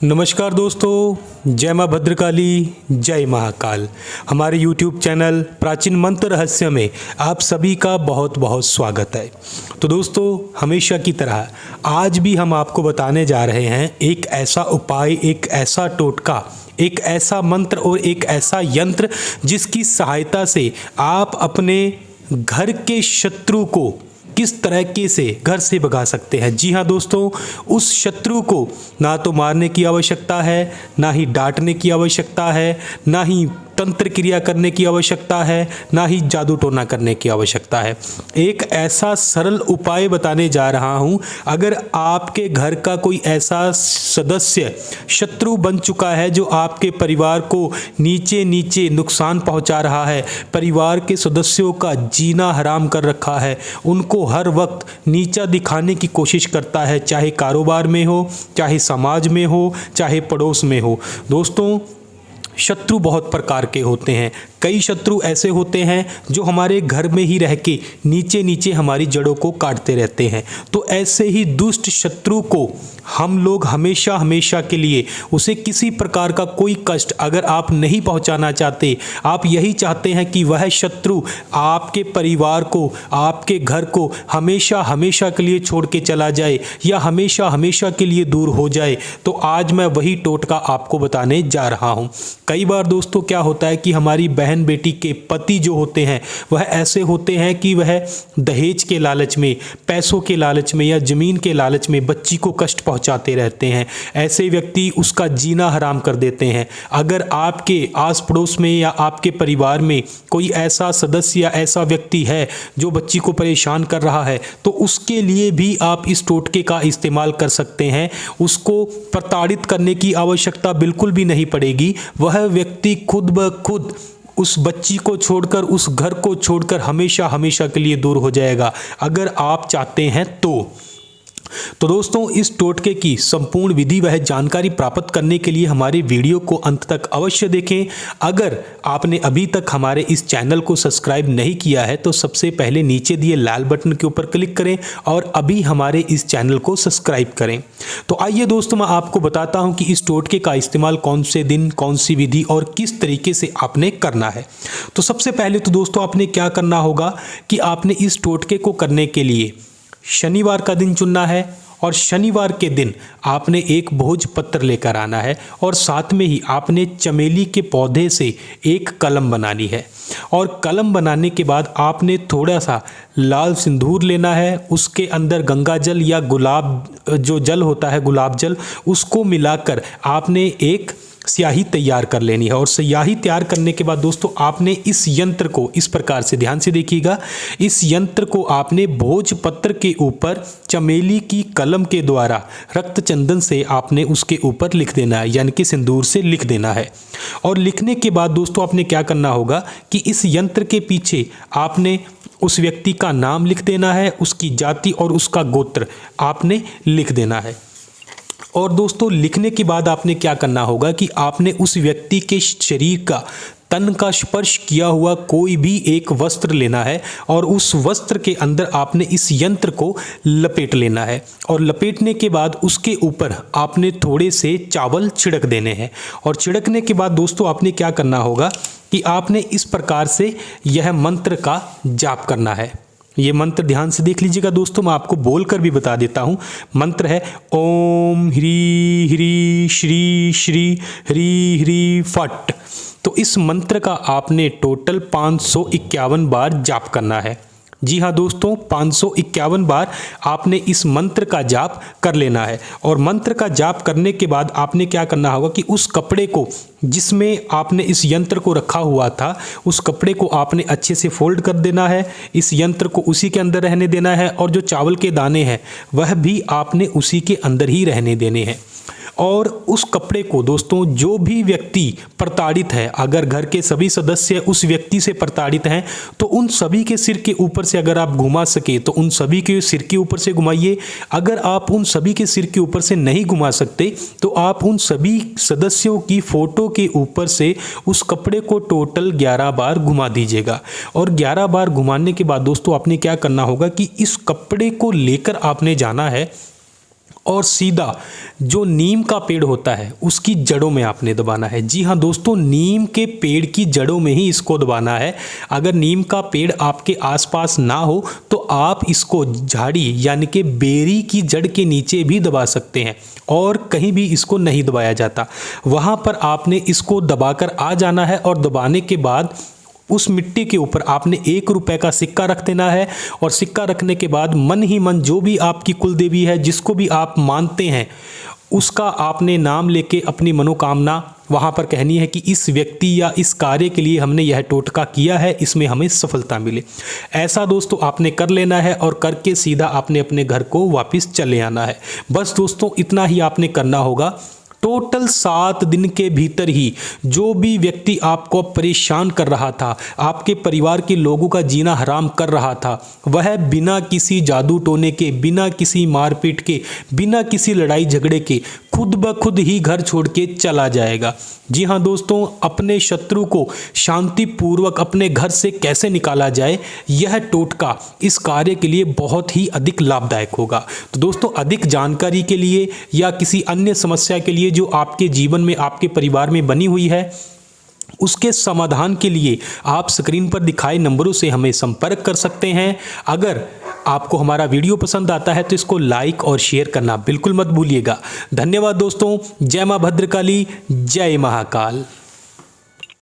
नमस्कार दोस्तों, जय माँ भद्रकाली, जय महाकाल। हमारे YouTube चैनल प्राचीन मंत्र रहस्य में आप सभी का बहुत बहुत स्वागत है। तो दोस्तों, हमेशा की तरह आज भी हम आपको बताने जा रहे हैं एक ऐसा उपाय, एक ऐसा टोटका, एक ऐसा मंत्र और एक ऐसा यंत्र जिसकी सहायता से आप अपने घर के शत्रु को किस तरीके से घर से भगा सकते हैं। जी हाँ दोस्तों, उस शत्रु को ना तो मारने की आवश्यकता है, ना ही डांटने की आवश्यकता है, ना ही तंत्र क्रिया करने की आवश्यकता है, ना ही जादू टोना करने की आवश्यकता है। एक ऐसा सरल उपाय बताने जा रहा हूँ। अगर आपके घर का कोई ऐसा सदस्य शत्रु बन चुका है जो आपके परिवार को नीचे नीचे नुकसान पहुँचा रहा है, परिवार के सदस्यों का जीना हराम कर रखा है, उनको हर वक्त नीचा दिखाने की कोशिश करता है, चाहे कारोबार में हो, चाहे समाज में हो, चाहे पड़ोस में हो। दोस्तों, शत्रु बहुत प्रकार के होते हैं। कई शत्रु ऐसे होते हैं जो हमारे घर में ही रह के नीचे नीचे हमारी जड़ों को काटते रहते हैं। तो ऐसे ही दुष्ट शत्रु को हम लोग हमेशा हमेशा के लिए उसे किसी प्रकार का कोई कष्ट अगर आप नहीं पहुंचाना चाहते, आप यही चाहते हैं कि वह शत्रु आपके परिवार को, आपके घर को हमेशा हमेशा के लिए छोड़ के चला जाए या हमेशा हमेशा के लिए दूर हो जाए, तो आज मैं वही टोटका आपको बताने जा रहा हूं। कई बार दोस्तों क्या होता है कि हमारी बहन बेटी के पति जो होते हैं वह ऐसे होते हैं कि वह दहेज के लालच में, पैसों के लालच में या ज़मीन के लालच में बच्ची को कष्ट पहुंचाते रहते हैं। ऐसे व्यक्ति उसका जीना हराम कर देते हैं। अगर आपके आस पड़ोस में या आपके परिवार में कोई ऐसा सदस्य या ऐसा व्यक्ति है जो बच्ची को परेशान कर रहा है, तो उसके लिए भी आप इस टोटके का इस्तेमाल कर सकते हैं। उसको प्रताड़ित करने की आवश्यकता बिल्कुल भी नहीं पड़ेगी। वह व्यक्ति खुद ब खुद उस बच्ची को छोड़कर, उस घर को छोड़कर हमेशा हमेशा के लिए दूर हो जाएगा, अगर आप चाहते हैं तो दोस्तों, इस टोटके की संपूर्ण विधि वह जानकारी प्राप्त करने के लिए हमारे वीडियो को अंत तक अवश्य देखें। अगर आपने अभी तक हमारे इस चैनल को सब्सक्राइब नहीं किया है तो सबसे पहले नीचे दिए लाल बटन के ऊपर क्लिक करें और अभी हमारे इस चैनल को सब्सक्राइब करें। तो आइए दोस्तों, मैं आपको बताता हूं कि इस टोटके का इस्तेमाल कौन से दिन, कौन सी विधि और किस तरीके से आपने करना है। तो सबसे पहले तो दोस्तों आपने क्या करना होगा कि आपने इस टोटके को करने के लिए शनिवार का दिन चुनना है और शनिवार के दिन आपने एक भोजपत्र लेकर आना है और साथ में ही आपने चमेली के पौधे से एक कलम बनानी है। और कलम बनाने के बाद आपने थोड़ा सा लाल सिंदूर लेना है, उसके अंदर गंगा जल या गुलाब जो जल होता है, गुलाब जल, उसको मिलाकर आपने एक स्याही तैयार कर लेनी है। और स्याही तैयार करने के बाद दोस्तों आपने इस यंत्र को इस प्रकार से, ध्यान से देखिएगा, इस यंत्र को आपने भोजपत्र के ऊपर चमेली की कलम के द्वारा रक्त चंदन से आपने उसके ऊपर लिख देना है, यानी कि सिंदूर से लिख देना है। और लिखने के बाद दोस्तों आपने क्या करना होगा कि इस यंत्र के पीछे आपने उस व्यक्ति का नाम लिख देना है, उसकी जाति और उसका गोत्र आपने लिख देना है। और दोस्तों लिखने के बाद आपने क्या करना होगा कि आपने उस व्यक्ति के शरीर का, तन का स्पर्श किया हुआ कोई भी एक वस्त्र लेना है और उस वस्त्र के अंदर आपने इस यंत्र को लपेट लेना है। और लपेटने के बाद उसके ऊपर आपने थोड़े से चावल छिड़क देने हैं। और छिड़कने के बाद दोस्तों आपने क्या करना होगा कि आपने इस प्रकार से यह मंत्र का जाप करना है। ये मंत्र ध्यान से देख लीजिएगा दोस्तों, मैं आपको बोलकर भी बता देता हूँ। मंत्र है ओम ह्री ह्री श्री श्री ह्री ह्री फट। तो इस मंत्र का आपने टोटल 551 बार जाप करना है। जी हाँ दोस्तों, 551 बार आपने इस मंत्र का जाप कर लेना है। और मंत्र का जाप करने के बाद आपने क्या करना होगा कि उस कपड़े को जिसमें आपने इस यंत्र को रखा हुआ था, उस कपड़े को आपने अच्छे से फोल्ड कर देना है, इस यंत्र को उसी के अंदर रहने देना है और जो चावल के दाने हैं वह भी आपने उसी के अंदर ही रहने देने हैं। और उस कपड़े को दोस्तों जो भी व्यक्ति प्रताड़ित है, अगर घर के सभी सदस्य उस व्यक्ति से प्रताड़ित हैं तो उन सभी के सिर के ऊपर से अगर आप घुमा सके तो उन सभी के सिर के ऊपर से घुमाइए। अगर आप उन सभी के सिर के ऊपर से नहीं घुमा सकते तो आप उन सभी सदस्यों की फोटो के ऊपर से उस कपड़े को टोटल 11 बार घुमा दीजिएगा। और 11 बार घुमाने के बाद दोस्तों आपने क्या करना होगा कि इस कपड़े को लेकर आपने जाना है और सीधा जो नीम का पेड़ होता है उसकी जड़ों में आपने दबाना है। जी हाँ दोस्तों, नीम के पेड़ की जड़ों में ही इसको दबाना है। अगर नीम का पेड़ आपके आसपास ना हो तो आप इसको झाड़ी यानी कि बेरी की जड़ के नीचे भी दबा सकते हैं, और कहीं भी इसको नहीं दबाया जाता। वहाँ पर आपने इसको दबाकर आ जाना है और दबाने के बाद उस मिट्टी के ऊपर आपने 1 रुपए का सिक्का रख देना है, और सिक्का रखने के बाद मन ही मन जो भी आपकी कुल देवी है, जिसको भी आप मानते हैं, उसका आपने नाम लेके अपनी मनोकामना वहाँ पर कहनी है कि इस व्यक्ति या इस कार्य के लिए हमने यह टोटका किया है, इसमें हमें सफलता मिले। ऐसा दोस्तों आपने कर लेना है और करके सीधा आपने अपने घर को वापस चले आना है। बस दोस्तों इतना ही आपने करना होगा। टोटल 7 दिन के भीतर ही जो भी व्यक्ति आपको परेशान कर रहा था, आपके परिवार के लोगों का जीना हराम कर रहा था, वह बिना किसी जादू टोने के, बिना किसी मारपीट के, बिना किसी लड़ाई झगड़े के खुद ब खुद ही घर छोड़ के चला जाएगा। जी हाँ दोस्तों, अपने शत्रु को शांतिपूर्वक अपने घर से कैसे निकाला जाए, यह टोटका इस कार्य के लिए बहुत ही अधिक लाभदायक होगा। तो दोस्तों अधिक जानकारी के लिए या किसी अन्य समस्या के लिए जो आपके जीवन में, आपके परिवार में बनी हुई है, उसके समाधान के लिए आप स्क्रीन पर दिखाए नंबरों से हमें संपर्क कर सकते हैं। अगर आपको हमारा वीडियो पसंद आता है तो इसको लाइक और शेयर करना बिल्कुल मत भूलिएगा। धन्यवाद दोस्तों। जय मां भद्रकाली, जय महाकाल।